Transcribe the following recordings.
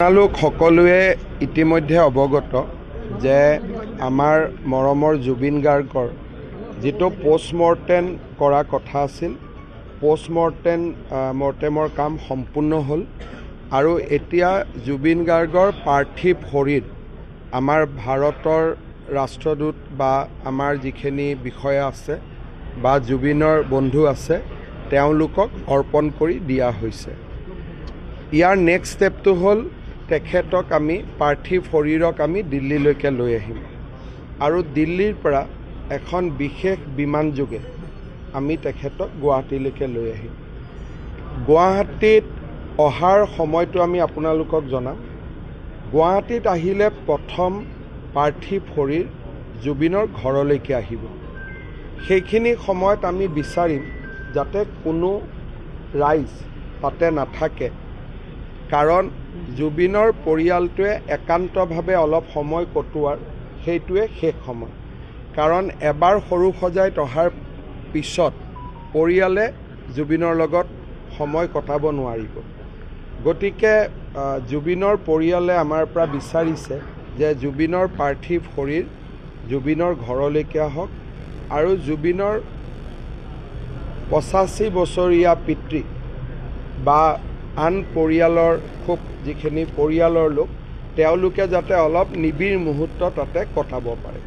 আপোনালোক সকলোৱে ইতিমধ্যে অৱগত যে আমাৰ মৰমৰ জুবিন গাৰ্গৰ যেটো পোষ্টমৰ্টেম কৰা কথা আছিল পোষ্টমৰ্টেমৰ কাম সম্পূৰ্ণ হ'ল আৰু এতিয়া জুবিন গাৰ্গৰ পাৰ্থিৱ শৰীৰ আমাৰ ভাৰতৰ ৰাষ্ট্ৰদূত বা আমাৰ যিখিনি বিষয়া আছে বা জুবিনৰ বন্ধু আছে তেওঁলোকক অৰ্পণ কৰি দিয়া হৈছে। ইয়াৰ নেক্সট ষ্টেপটো হ'ল তেখেতক আমি পাৰ্থিৱ শৰীৰক আমি দিল্লীলৈকে লৈ আহিম আৰু দিল্লীৰ পৰা এখন বিশেষ বিমান যোগে আমি তেখেতক গুৱাহাটীলৈকে লৈ আহিম। গুৱাহাটীত অহাৰ সময়টো আমি আপোনালোকক জনাম। গুৱাহাটীত আহিলে প্ৰথম পাৰ্থিৱ শৰীৰ জুবিনৰ ঘৰলৈকে আহিব। সেইখিনি সময়ত আমি বিচাৰিম যাতে কোনো ৰাইজ তাতে নাথাকে, কাৰণ জুবিনৰ পৰিয়ালটোৱে একান্তভাৱে অলপ সময় কটোৱাৰ সেইটোৱে শেষ সময়, কাৰণ এবাৰ সৰু সজাইত অহাৰ পিছত পৰিয়ালে জুবিনৰ লগত সময় কটাব নোৱাৰিব। গতিকে জুবিনৰ পৰিয়ালে আমাৰ পৰা বিচাৰিছে যে জুবিনৰ পাৰ্থিৱ শৰীৰ জুবিনৰ ঘৰলৈকে আহক আৰু জুবিনৰ 85 বছৰীয়া পিতৃ বা আন পৰিয়ালৰ খুব যিখিনি পৰিয়ালৰ লোক তেওঁলোকে যাতে অলপ নিবিড় মুহূৰ্ত তাতে কটাব পাৰে।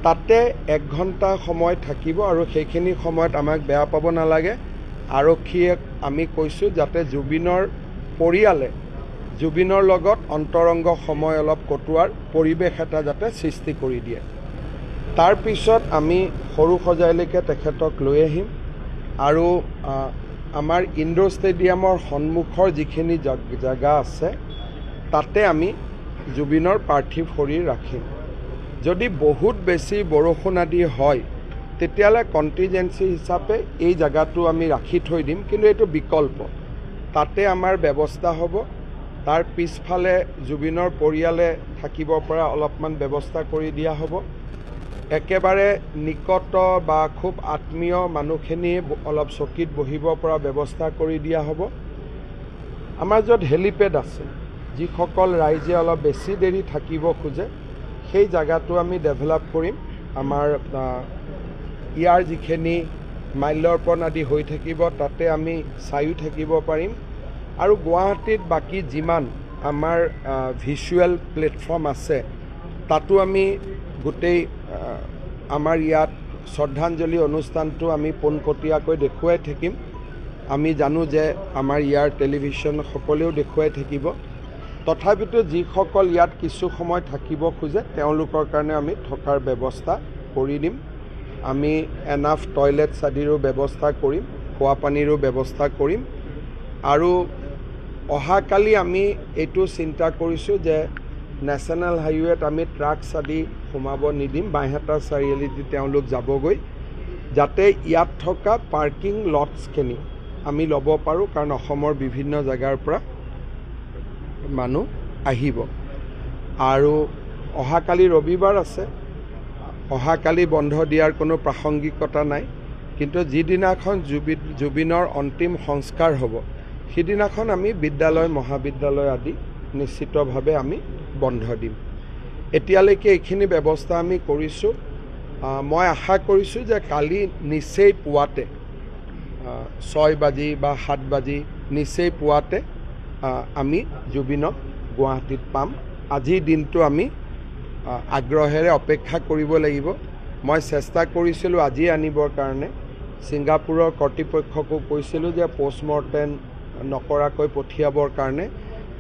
তাতে 1 ঘণ্টা সময় থাকিব আৰু সেইখিনি সময়ত আমাক বেয়া পাব নালাগে। আৰক্ষীয়ে আমি কৈছোঁ যাতে জুবিনৰ পৰিয়ালে জুবিনৰ লগত অন্তৰংগ সময় অলপ কটোৱাৰ পৰিৱেশ এটা যাতে সৃষ্টি কৰি দিয়ে। তাৰ পিছত আমি সৰু সজাইলৈকে তেখেতক লৈ আহিম আৰু আমাৰ ইণ্ডোৰ ষ্টেডিয়ামৰ সন্মুখৰ যিখিনি জাগা আছে তাতে আমি জুবিনৰ পাৰ্থিৱ শৰীৰ ৰাখিম। যদি বহুত বেছি বৰষুণ আদি হয় তেতিয়ালে কণ্টিজেঞ্চি হিচাপে এই জাগাটো আমি ৰাখি থৈ দিম, কিন্তু এইটো বিকল্প। তাতে আমাৰ ব্যৱস্থা হ'ব। তাৰ পিছফালে জুবিনৰ পৰিয়ালে থাকিব পৰা অলপমান ব্যৱস্থা কৰি দিয়া হ'ব। একেবাৰে নিকট বা খুব আত্মীয় মানুহখিনি অলপ চকীত বহিব পৰা ব্যৱস্থা কৰি দিয়া হ'ব। আমাৰ য'ত হেলিপেড আছে, যিসকল ৰাইজে অলপ বেছি দেৰি থাকিব খোজে সেই জাগাটো আমি ডেভেলপ কৰিম। আমাৰ ইয়াৰ যিখিনি মাল্যৰ্পণ আদি হৈ থাকিব তাতে আমি চায়ো থাকিব পাৰিম আৰু গুৱাহাটীত বাকী যিমান আমাৰ ভিজুৱেল প্লেটফৰ্ম আছে তাতো আমি গোটেই আমাৰ ইয়াত শ্ৰদ্ধাঞ্জলি অনুষ্ঠানটো আমি পোনপটীয়াকৈ দেখুৱাই থাকিম। আমি জানো যে আমাৰ ইয়াৰ টেলিভিশ্যন সকলেও দেখুৱাই থাকিব। তথাপিতো যিসকল ইয়াত কিছু সময় থাকিব খোজে তেওঁলোকৰ কাৰণে আমি থকাৰ ব্যৱস্থা কৰি দিম। আমি এনাফ টয়লেটছ আদিৰো ব্যৱস্থা কৰিম, খোৱা পানীৰো ব্যৱস্থা কৰিম আৰু অহাকালি আমি এইটো চিন্তা কৰিছোঁ যে নেশ্যনেল হাইৱেত আমি ট্ৰাকছ আদি সোমাব নিদিম। বাইহাটা চাৰিআলিত তেওঁলোক যাবগৈ, যাতে ইয়াত থকা পাৰ্কিং লটছখিনি আমি ল'ব পাৰোঁ, কাৰণ অসমৰ বিভিন্ন জেগাৰ পৰা মানুহ আহিব। আৰু অহাকালি ৰবিবাৰ আছে, অহাকালি বন্ধ দিয়াৰ কোনো প্ৰাসংগিকতা নাই, কিন্তু যিদিনাখন জুবিনৰ অন্তিম সংস্কাৰ হ'ব সিদিনাখন আমি বিদ্যালয় মহাবিদ্যালয় আদি নিশ্চিতভাৱে আমি বন্ধ দিম। এতিয়ালৈকে এইখিনি ব্যৱস্থা আমি কৰিছোঁ। মই আশা কৰিছোঁ যে কালি নিচেই পুৱাতে 6 বাজি বা 7 বাজি নিচেই পুৱাতে আমি জুবিনক গুৱাহাটীত পাম। আজিৰ দিনটো আমি আগ্ৰহেৰে অপেক্ষা কৰিব লাগিব। মই চেষ্টা কৰিছিলোঁ আজি আনিবৰ কাৰণে, ছিংগাপুৰৰ কৰ্তৃপক্ষকো কৈছিলোঁ যে পোষ্টমৰ্টেম নকৰাকৈ পঠিয়াবৰ কাৰণে,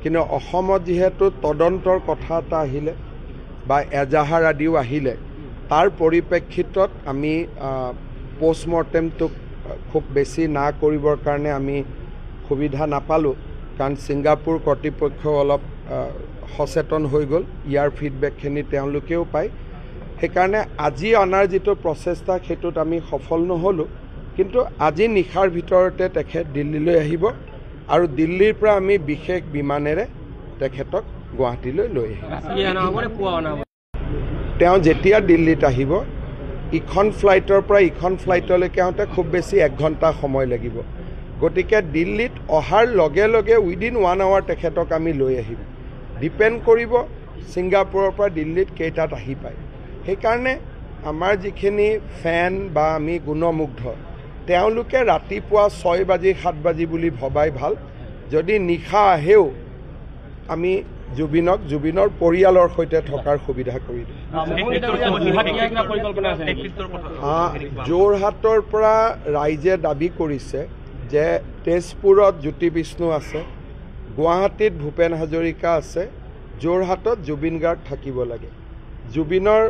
কিন্তু অসমত যিহেতু তদন্তৰ কথা এটা আহিলে বা এজাহাৰ আদিও আহিলে, তাৰ পৰিপ্ৰেক্ষিতত আমি পোষ্টমৰ্টেমটোক খুব বেছি না কৰিবৰ কাৰণে আমি সুবিধা নাপালোঁ, কাৰণ ছিংগাপুৰ কৰ্তৃপক্ষ অলপ সচেতন হৈ গ'ল। ইয়াৰ ফিডবেকখিনি তেওঁলোকেও পায়। সেইকাৰণে আজি অনাৰ যিটো প্ৰচেষ্টা সেইটোত আমি সফল নহ'লোঁ, কিন্তু আজি নিশাৰ ভিতৰতে তেখেত দিল্লীলৈ আহিব আৰু দিল্লীৰ পৰা আমি বিশেষ বিমানেৰে তেখেতক গুৱাহাটীলৈ লৈ আহিম। তেওঁ যেতিয়া দিল্লীত আহিব ইখন ফ্লাইটৰ পৰা ইখন ফ্লাইটলৈকে আহোঁতে খুব বেছি 1 ঘণ্টা সময় লাগিব। গতিকে দিল্লীত অহাৰ লগে লগে উইদিন 1 hour তেখেতক আমি লৈ আহিম ডিপেণ্ড কৰিব ছিংগাপুৰৰ পৰা দিল্লীত কেইটাত আহি পায় সেইকাৰণে আমাৰ যিখিনি ফেন বা আমি গুণমুগ্ধ তেওঁলোকে ৰাতিপুৱা 6 বাজি 7 বাজি বুলি ভবাই ভাল যদি নিশা আহেও আমি জুবিনৰ পৰিয়ালৰ সৈতে থকাৰ সুবিধা কৰি দিম যোৰহাটৰ পৰা ৰাইজে দাবী কৰিছে যে তেজপুৰত জ্যোতি বিষ্ণু আছে গুৱাহাটীত ভূপেন হাজৰিকা আছে যোৰহাটত জুবিন গাৰ্গ থাকিব লাগে জুবিনৰ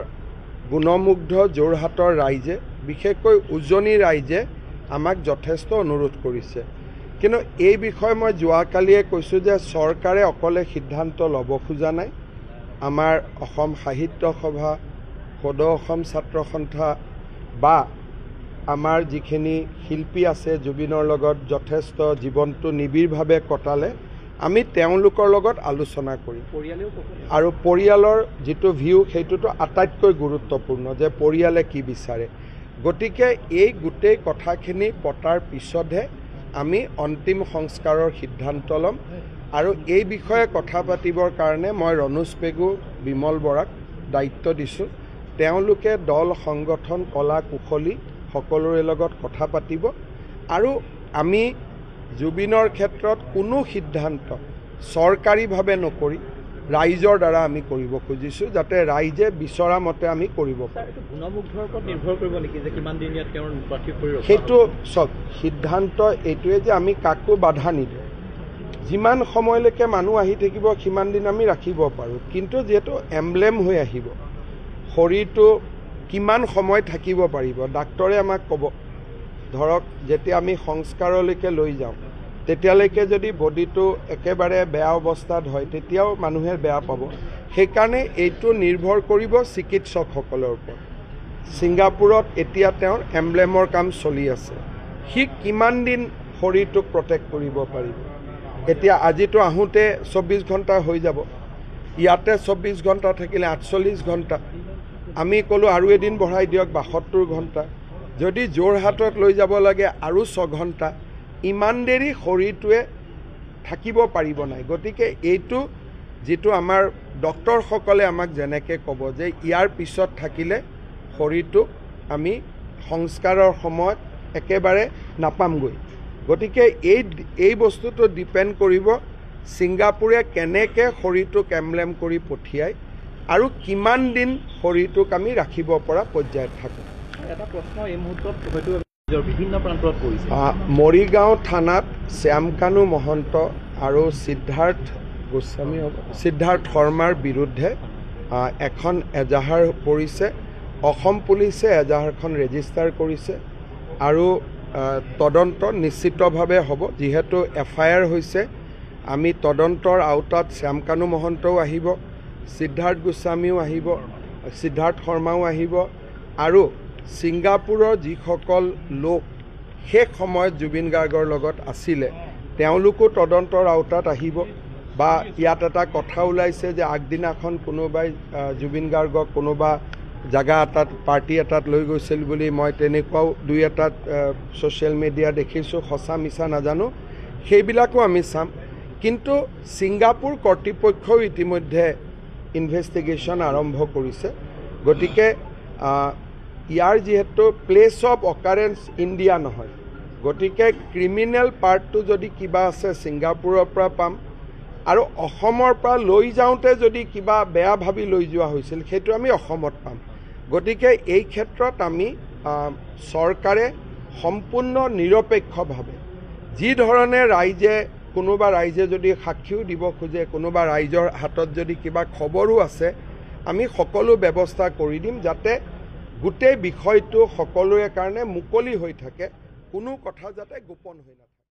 গুণমুগ্ধ যোৰহাটৰ ৰাইজে বিশেষকৈ উজনি ৰাইজে আমাক যথেষ্ট অনুৰোধ কৰিছে কিন্তু এই বিষয়ে মই যোৱাকালিয়ে কৈছোঁ যে চৰকাৰে অকলে সিদ্ধান্ত ল'ব খোজা নাই আমাৰ অসম সাহিত্য সভা সদৌ অসম ছাত্ৰ সন্থা বা আমাৰ যিখিনি শিল্পী আছে জুবিনৰ লগত যথেষ্ট জীৱনটো নিবিড়ভাৱে কটালে আমি তেওঁলোকৰ লগত আলোচনা কৰিম আৰু পৰিয়ালৰ যিটো ভিউ সেইটোতো আটাইতকৈ গুৰুত্বপূৰ্ণ যে পৰিয়ালে কি বিচাৰে গতিকে এই গোটেই কথাখিনি পতাৰ পিছতহে আমি অন্তিম সংস্কাৰৰ সিদ্ধান্ত ল'ম আৰু এই বিষয়ে কথা পাতিবৰ কাৰণে মই ৰণোজ পেগু বিমল বৰাক দায়িত্ব দিছোঁ তেওঁলোকে দল সংগঠন কলা কুশলী সকলোৰে লগত কথা পাতিব আৰু আমি জুবিনৰ ক্ষেত্ৰত কোনো সিদ্ধান্ত চৰকাৰীভাৱে নকৰি ৰাইজৰ দ্বাৰা আমি কৰিব খুজিছোঁ যাতে ৰাইজে বিচৰা মতে আমি কৰিব পাৰোঁ সেইটো চব সিদ্ধান্ত এইটোৱে যে আমি কাকো বাধা নিদিওঁ যিমান সময়লৈকে মানুহ আহি থাকিব সিমান দিন আমি ৰাখিব পাৰোঁ কিন্তু যিহেতু এমব্লেম হৈ আহিব শৰীৰটো কিমান সময় থাকিব পাৰিব ডাক্তৰে আমাক ক'ব ধৰক যেতিয়া আমি সংস্কাৰলৈকে লৈ যাওঁ তেতিয়ালৈকে যদি বডিটো একেবাৰে বেয়া অৱস্থাত হয় তেতিয়াও মানুহে বেয়া পাব সেইকাৰণে এইটো নিৰ্ভৰ কৰিব চিকিৎসকসকলৰ ওপৰত ছিংগাপুৰত এতিয়া তেওঁৰ এমব্লেমৰ কাম চলি আছে সি কিমান দিন শৰীৰটোক প্ৰটেক্ট কৰিব পাৰিব এতিয়া আজিতো আহোঁতে 24 ঘণ্টা হৈ যাব ইয়াতে 24 ঘণ্টা থাকিলে 48 ঘণ্টা আমি ক'লোঁ আৰু এদিন বঢ়াই দিয়ক 72 ঘণ্টা যদি যোৰহাটত লৈ যাব লাগে আৰু 6 ঘণ্টা ইমান দেৰি শৰীৰটোৱে থাকিব পাৰিব নাই গতিকে এইটো যিটো আমাৰ ডক্টৰসকলে আমাক যেনেকৈ ক'ব যে ইয়াৰ পিছত থাকিলে শৰীৰটোক আমি সংস্কাৰৰ সময়ত একেবাৰে নাপামগৈ গতিকে এই বস্তুটো ডিপেণ্ড কৰিব ছিংগাপুৰে কেনেকৈ শৰীৰটোক এমব্লেম কৰি পঠিয়ায় আৰু কিমান দিন শৰীৰটোক আমি ৰাখিব পৰা পৰ্যায়ত থাকোঁ এটা প্ৰশ্ন এই মুহূৰ্তত হয়তো বিভিন্ন প্ৰান্তত পৰিছে মৰিগাঁও থানাত শ্যামকানু মহন্ত আৰু সিদ্ধাৰ্থ শৰ্মাৰ বিৰুদ্ধে এখন এজাহাৰ পৰিছে অসম পুলিচে এজাহাৰখন ৰেজিষ্টাৰ কৰিছে আৰু তদন্ত নিশ্চিতভাৱে হ'ব যিহেতু FIR হৈছে আমি তদন্তৰ আওতাত শ্যামকানু মহন্তও আহিব সিদ্ধাৰ্থ গোস্বামীও আহিব সিদ্ধাৰ্থ শৰ্মাও আহিব আৰু ছিংগাপুৰৰ যিসকল লোক শেষ সময়ত জুবিন গাৰ্গৰ লগত আছিলে তেওঁলোকো তদন্তৰ আওতাত আহিব বা ইয়াত এটা কথা ওলাইছে যে আগদিনাখন কোনোবাই জুবিন গাৰ্গক কোনোবা জাগা এটাত পাৰ্টি এটাত লৈ গৈছিল বুলি মই তেনেকুৱাও দুই এটাত ছ'চিয়েল মিডিয়া দেখিছোঁ সঁচা মিছা নাজানো সেইবিলাকো আমি চাম কিন্তু ছিংগাপুৰ কৰ্তৃপক্ষও ইতিমধ্যে ইনভেষ্টিগেশ্যন আৰম্ভ কৰিছে গতিকে ইয়াৰ যিহেতু প্লেচ অফ অকাৰেঞ্চ ইণ্ডিয়া নহয় গতিকে ক্ৰিমিনেল পাৰ্টটো যদি কিবা আছে ছিংগাপুৰৰ পৰা পাম আৰু অসমৰ পৰা লৈ যাওঁতে যদি কিবা বেয়া ভাবি লৈ যোৱা হৈছিল সেইটো আমি অসমত পাম গতিকে এই ক্ষেত্ৰত আমি চৰকাৰে সম্পূৰ্ণ নিৰপেক্ষভাৱে যি ধৰণে কোনোবা ৰাইজে যদি সাক্ষীও দিব খোজে কোনোবা ৰাইজৰ হাতত যদি কিবা খবৰো আছে আমি সকলো ব্যৱস্থা কৰি দিম যাতে গোটেই বিষয়টো সকলোৰে কাৰণে মুকলি হৈ থাকে কোনো কথা যাতে গোপন হৈ নাথাকে